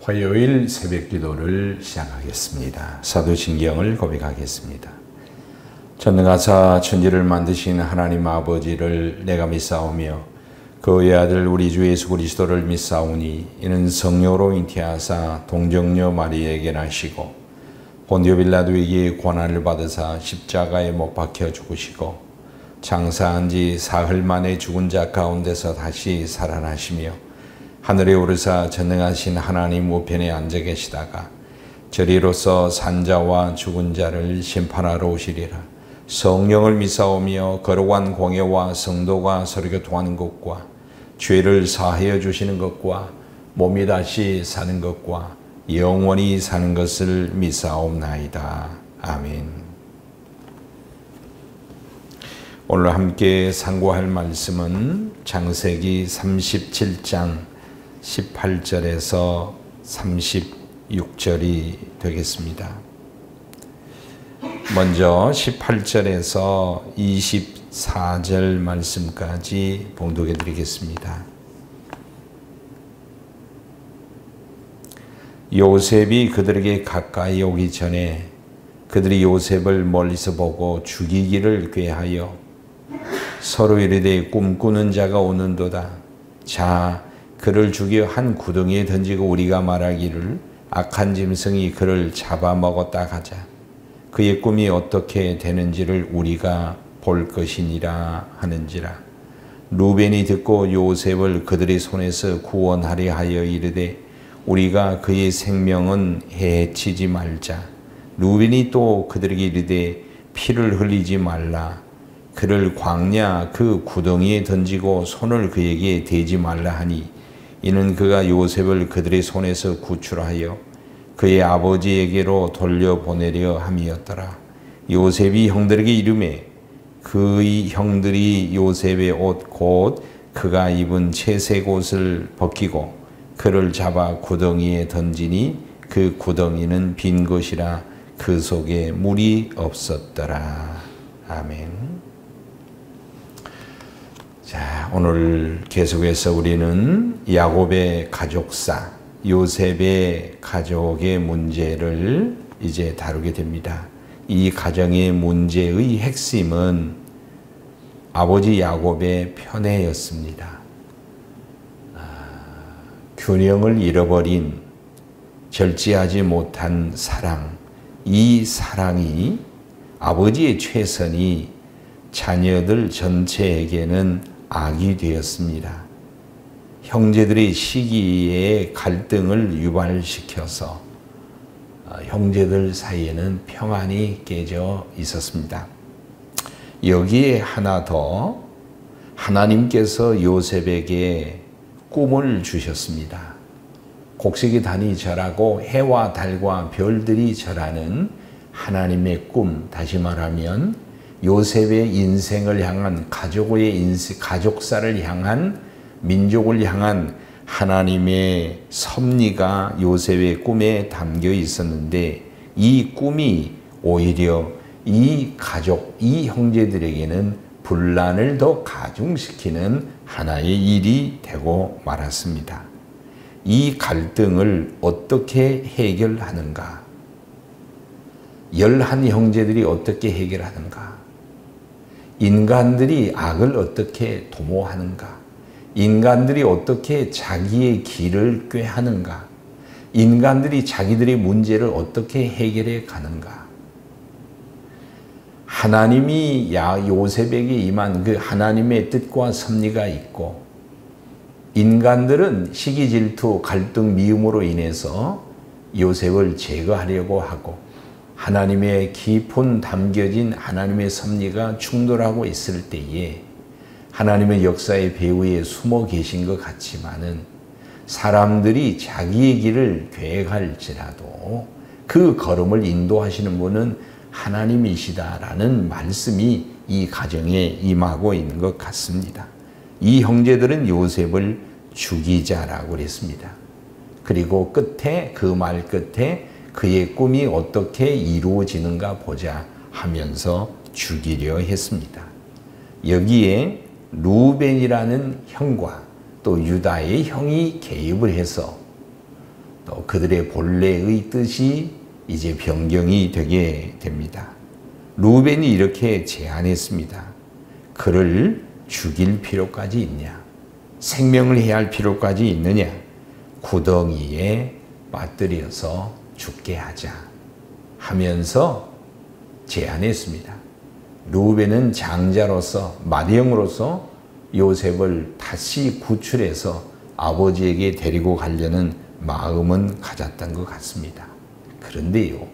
화요일 새벽 기도를 시작하겠습니다. 사도신경을 고백하겠습니다. 전능하사 천지를 만드신 하나님 아버지를 내가 믿사오며 그의 아들 우리 주 예수 그리스도를 믿사오니 이는 성령으로 잉태하사 동정녀 마리아에게 나시고 본디오 빌라도에게 고난을 받으사 십자가에 못 박혀 죽으시고 장사한 지 사흘 만에 죽은 자 가운데서 다시 살아나시며 하늘에 오르사 전능하신 하나님 우편에 앉아 계시다가 저리로서 산자와 죽은 자를 심판하러 오시리라. 성령을 믿사오며 거룩한 공예와 성도가 서로 교통하는 것과 죄를 사하여 주시는 것과 몸이 다시 사는 것과 영원히 사는 것을 믿사옵나이다. 아멘. 오늘 함께 상고할 말씀은 창세기 37장 18절에서 36절이 되겠습니다. 먼저 18절에서 24절 말씀까지 봉독해 드리겠습니다. 요셉이 그들에게 가까이 오기 전에 그들이 요셉을 멀리서 보고 죽이기를 꾀하여 서로 이르되 꿈꾸는 자가 오는도다. 자, 그를 죽여 한 구덩이에 던지고 우리가 말하기를 악한 짐승이 그를 잡아먹었다 하자. 그의 꿈이 어떻게 되는지를 우리가 볼 것이니라 하는지라. 루벤이 듣고 요셉을 그들의 손에서 구원하려 하여 이르되 우리가 그의 생명은 해치지 말자. 루벤이 또 그들에게 이르되 피를 흘리지 말라. 그를 광야 그 구덩이에 던지고 손을 그에게 대지 말라 하니 이는 그가 요셉을 그들의 손에서 구출하여 그의 아버지에게로 돌려보내려 함이었더라. 요셉이 형들에게 이르매 그의 형들이 요셉의 옷 곧 그가 입은 채색 옷을 벗기고 그를 잡아 구덩이에 던지니 그 구덩이는 빈 것이라 그 속에 물이 없었더라. 아멘. 자, 오늘 계속해서 우리는 야곱의 가족사, 요셉의 가족의 문제를 이제 다루게 됩니다. 이 가정의 문제의 핵심은 아버지 야곱의 편애였습니다. 균형을 잃어버린 절제하지 못한 사랑, 이 사랑이 아버지의 최선이 자녀들 전체에게는 악이 되었습니다. 형제들의 시기에 갈등을 유발시켜서 형제들 사이에는 평안이 깨져 있었습니다. 여기에 하나 더 하나님께서 요셉에게 꿈을 주셨습니다. 곡식이 단이 절하고 해와 달과 별들이 절하는 하나님의 꿈, 다시 말하면 요셉의 인생을 향한 가족사를 향한 민족을 향한 하나님의 섭리가 요셉의 꿈에 담겨 있었는데 이 꿈이 오히려 이 가족, 이 형제들에게는 분란을 더 가중시키는 하나의 일이 되고 말았습니다. 이 갈등을 어떻게 해결하는가? 11 형제들이 어떻게 해결하는가? 인간들이 악을 어떻게 도모하는가? 인간들이 어떻게 자기의 길을 꾀하는가? 인간들이 자기들의 문제를 어떻게 해결해 가는가? 하나님이 요셉에게 임한 그 하나님의 뜻과 섭리가 있고 인간들은 시기 질투 갈등 미움으로 인해서 요셉을 제거하려고 하고 하나님의 깊은 담겨진 하나님의 섭리가 충돌하고 있을 때에 하나님의 역사의 배후에 숨어 계신 것 같지만은 사람들이 자기의 길을 계획할지라도 그 걸음을 인도하시는 분은 하나님이시다라는 말씀이 이 가정에 임하고 있는 것 같습니다. 이 형제들은 요셉을 죽이자라고 그랬습니다. 그리고 끝에 그 말 끝에 그의 꿈이 어떻게 이루어지는가 보자 하면서 죽이려 했습니다. 여기에 루벤이라는 형과 또 유다의 형이 개입을 해서 또 그들의 본래의 뜻이 이제 변경이 되게 됩니다. 루벤이 이렇게 제안했습니다. 그를 죽일 필요까지 있냐? 생명을 해야 할 필요까지 있느냐? 구덩이에 빠뜨려서 죽게 하자 하면서 제안했습니다. 루벤은 장자로서, 맏형으로서 요셉을 다시 구출해서 아버지에게 데리고 가려는 마음은 가졌던 것 같습니다. 그런데요,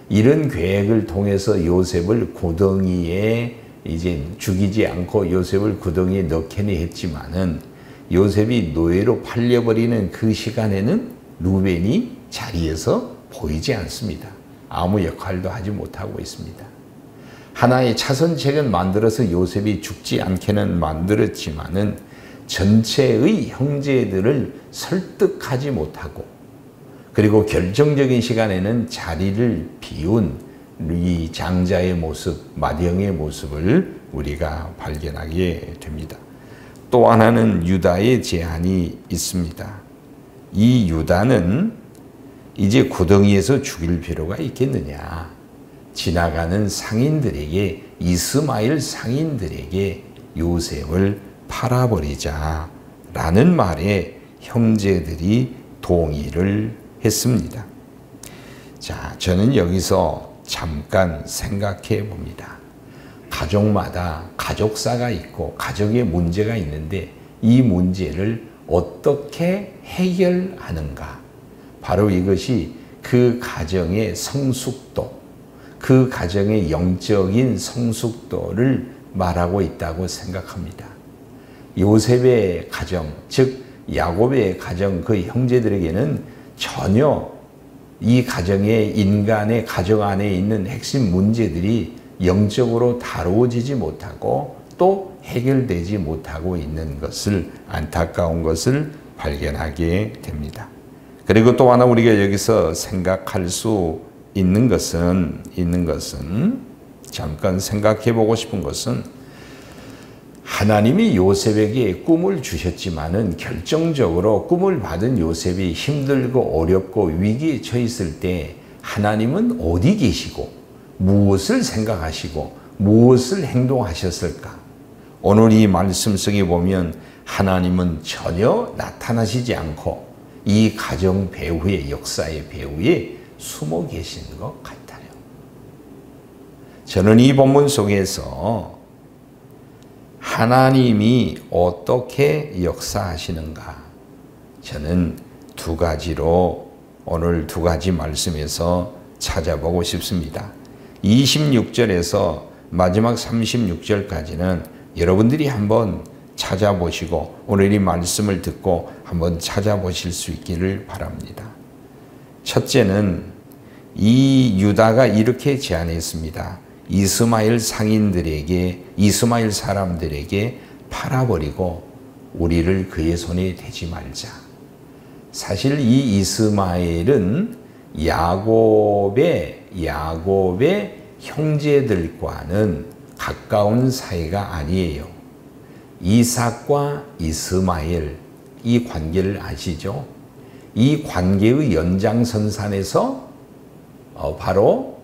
이런 계획을 통해서 요셉을 구덩이에 이제 죽이지 않고 요셉을 구덩이에 넣기는 했지만은 요셉이 노예로 팔려버리는 그 시간에는 루벤이 자리에서 보이지 않습니다. 아무 역할도 하지 못하고 있습니다. 하나의 차선책은 만들어서 요셉이 죽지 않게는 만들었지만은 전체의 형제들을 설득하지 못하고, 그리고 결정적인 시간에는 자리를 비운 이 장자의 모습, 맏형의 모습을 우리가 발견하게 됩니다. 또 하나는 유다의 제안이 있습니다. 이 유다는 이제 구덩이에서 죽일 필요가 있겠느냐? 지나가는 상인들에게, 이스마엘 상인들에게 요셉을 팔아버리자 라는 말에 형제들이 동의를 했습니다. 자, 저는 여기서 잠깐 생각해 봅니다. 가족마다 가족사가 있고 가족의 문제가 있는데 이 문제를 어떻게 해결하는가? 바로 이것이 그 가정의 성숙도, 그 가정의 영적인 성숙도를 말하고 있다고 생각합니다. 요셉의 가정, 즉 야곱의 가정, 그 형제들에게는 전혀 이 가정의, 인간의 가정 안에 있는 핵심 문제들이 영적으로 다루어지지 못하고 또 해결되지 못하고 있는 것을, 안타까운 것을 발견하게 됩니다. 그리고 또 하나 우리가 여기서 생각할 수 있는 것은 잠깐 생각해 보고 싶은 것은, 하나님이 요셉에게 꿈을 주셨지만은 결정적으로 꿈을 받은 요셉이 힘들고 어렵고 위기에 처했을 때 하나님은 어디 계시고 무엇을 생각하시고 무엇을 행동하셨을까? 오늘 이 말씀 속에 보면 하나님은 전혀 나타나시지 않고 이 가정 배후의, 역사의 배후에 숨어 계신 것 같아요. 저는 이 본문 속에서 하나님이 어떻게 역사하시는가, 저는 두 가지로 오늘 두 가지 말씀에서 찾아보고 싶습니다. 26절에서 마지막 36절까지는 여러분들이 한번 찾아보시고 오늘 이 말씀을 듣고 한번 찾아보실 수 있기를 바랍니다. 첫째는 이 유다가 이렇게 제안했습니다. 이스마엘 상인들에게, 이스마엘 사람들에게 팔아버리고 우리를 그의 손에 대지 말자. 사실 이 이스마엘은 야곱의 형제들과는 가까운 사이가 아니에요. 이삭과 이스마엘, 이 관계를 아시죠? 이 관계의 연장선상에서 바로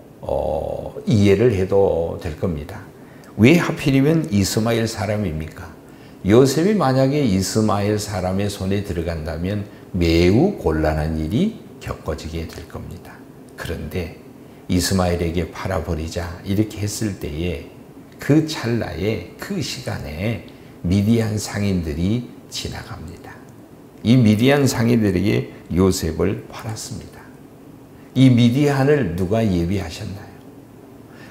이해를 해도 될 겁니다. 왜 하필이면 이스마엘 사람입니까? 요셉이 만약에 이스마엘 사람의 손에 들어간다면 매우 곤란한 일이 겪어지게 될 겁니다. 그런데 이스마엘에게 팔아버리자 이렇게 했을 때에 그 찰나에, 그 시간에 미디안 상인들이 지나갑니다. 이 미디안 상인들에게 요셉을 팔았습니다. 이 미디안을 누가 예비하셨나요?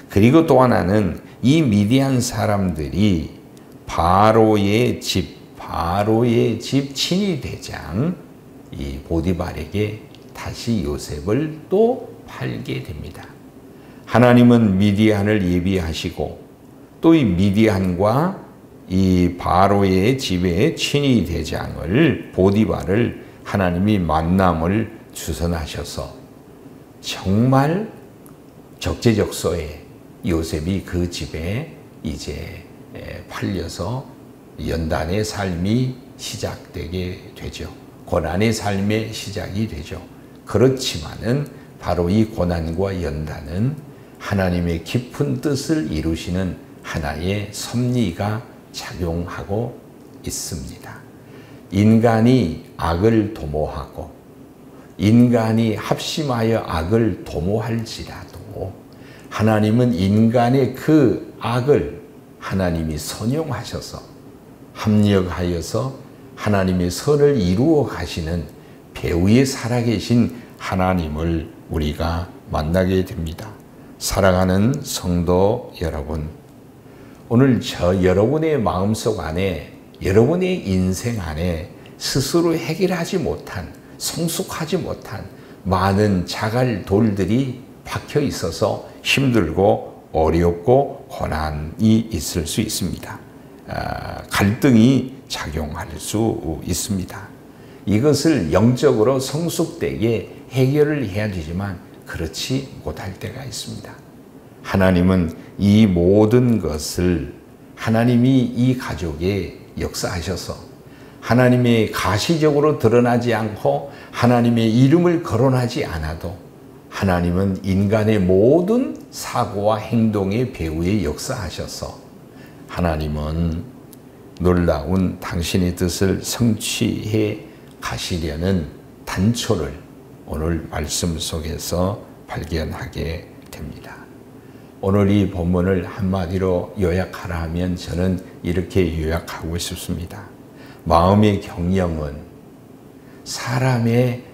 그리고 또 하나는 이 미디안 사람들이 바로의 집 친위 대장 이 보디발에게 다시 요셉을 또 팔게 됩니다. 하나님은 미디안을 예비하시고 또 이 미디안과 이 바로의 집의 친위 대장을, 보디발을 하나님이 만남을 주선하셔서 정말 적재적소에 요셉이 그 집에 이제 팔려서 연단의 삶이 시작되게 되죠. 고난의 삶의 시작이 되죠. 그렇지만은 바로 이 고난과 연단은 하나님의 깊은 뜻을 이루시는 하나의 섭리가 작용하고 있습니다. 인간이 악을 도모하고 인간이 합심하여 악을 도모할지라도 하나님은 인간의 그 악을 하나님이 선용하셔서 합력하여서 하나님의 선을 이루어 가시는 배후에 살아계신 하나님을 우리가 만나게 됩니다. 사랑하는 성도 여러분, 오늘 여러분의 마음속 안에, 여러분의 인생 안에 스스로 해결하지 못한, 성숙하지 못한 많은 자갈돌들이 박혀 있어서 힘들고 어렵고 고난이 있을 수 있습니다. 갈등이 작용할 수 있습니다. 이것을 영적으로 성숙되게 해결을 해야 되지만 그렇지 못할 때가 있습니다. 하나님은 이 모든 것을 하나님이 이 가족에 역사하셔서 하나님의 가시적으로 드러나지 않고 하나님의 이름을 거론하지 않아도 하나님은 인간의 모든 사고와 행동의 배후에 역사하셔서 하나님은 놀라운 당신의 뜻을 성취해 가시려는 단초를 오늘 말씀 속에서 발견하게 됩니다. 오늘 이 본문을 한마디로 요약하라 하면 저는 이렇게 요약하고 싶습니다. 마음의 경영은 사람의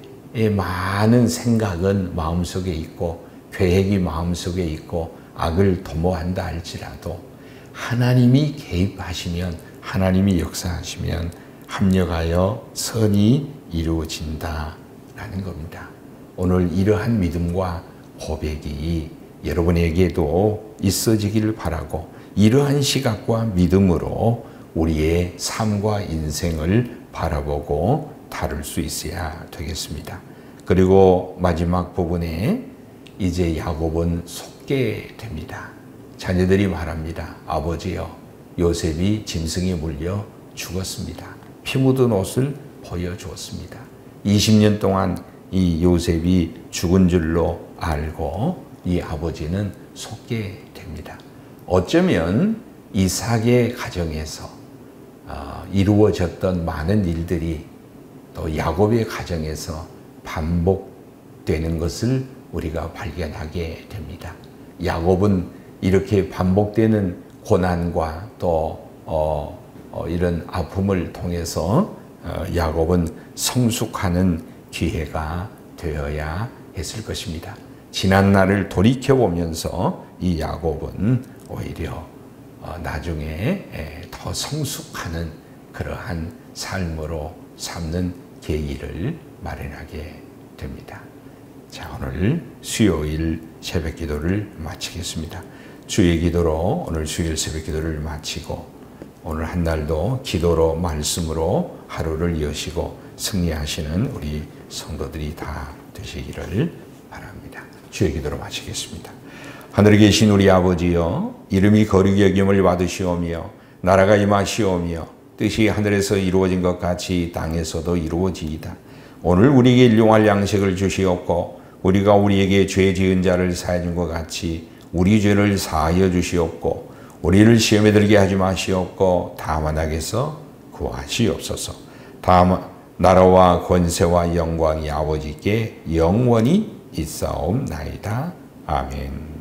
많은 생각은 마음속에 있고 계획이 마음속에 있고 악을 도모한다 할지라도 하나님이 개입하시면 하나님이 역사하시면 합력하여 선이 이루어진다라는 겁니다. 오늘 이러한 믿음과 고백이 여러분에게도 있어지기를 바라고 이러한 시각과 믿음으로 우리의 삶과 인생을 바라보고 다룰 수 있어야 되겠습니다. 그리고 마지막 부분에 이제 야곱은 속게 됩니다. 자녀들이 말합니다. 아버지여, 요셉이 짐승에 물려 죽었습니다. 피 묻은 옷을 보여주었습니다. 20년 동안 이 요셉이 죽은 줄로 알고 이 아버지는 속게 됩니다. 어쩌면 이삭의 가정에서 이루어졌던 많은 일들이 또 야곱의 가정에서 반복되는 것을 우리가 발견하게 됩니다. 야곱은 이렇게 반복되는 고난과 또 이런 아픔을 통해서 야곱은 성숙하는 기회가 되어야 했을 것입니다. 지난 날을 돌이켜보면서 이 야곱은 오히려 나중에 더 성숙하는 그러한 삶으로 삼는 계기를 마련하게 됩니다. 자, 오늘 수요일 새벽 기도를 마치겠습니다. 주의 기도로 오늘 수요일 새벽 기도를 마치고 오늘 한 날도 기도로 말씀으로 하루를 여시고 승리하시는 우리 성도들이 다 되시기를 바랍니다. 주의 기도로 마치겠습니다. 하늘에 계신 우리 아버지여, 이름이 거룩히 여김을 받으시오며 나라가 임하시오며 뜻이 하늘에서 이루어진 것 같이 땅에서도 이루어지이다. 오늘 우리에게 일용할 양식을 주시옵고 우리가 우리에게 죄 지은 자를 사해 준 것 같이 우리 죄를 사하여 주시옵고 우리를 시험에 들게 하지 마시옵고 다만 악에서 구하시옵소서. 다만 나라와 권세와 영광이 아버지께 영원히 있사옵나이다. 아멘.